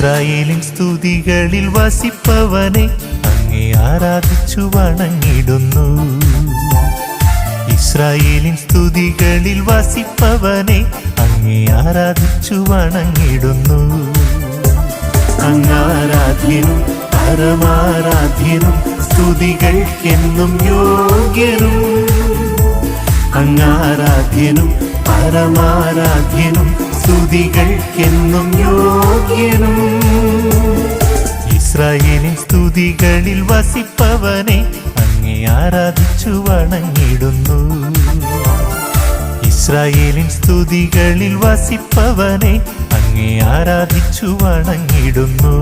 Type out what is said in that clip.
ഇസ്രായേലിൻ സ്തുതികളിൽ വസിപ്പവനെ അങ്ങേ ആരാധിച്ചു വണങ്ങിടുന്നു. ഇസ്രായേലിൻ സ്തുതികളിൽ വസിപ്പവനെ അങ്ങേ ആരാധിച്ചു വണങ്ങിടുന്നു. അങ്ങാരാധ്യനും പരമാരാധ്യനും സ്തുതികൾക്കെന്നും യോഗ്യനും. അങ്ങാരാധ്യനും പരമാരാധ്യനും സ്തുതികൾക്കെന്നും യോഗ്യനും. ഇസ്രായേലിൻ സ്തുതികളിൽ വസിപ്പവനെ അങ്ങേ ആരാധിച്ചു വണങ്ങിടുന്നു. ഇസ്രായേലിൻ സ്തുതികളിൽ വസിപ്പവനെ അങ്ങേ ആരാധിച്ചു വണങ്ങിടുന്നു.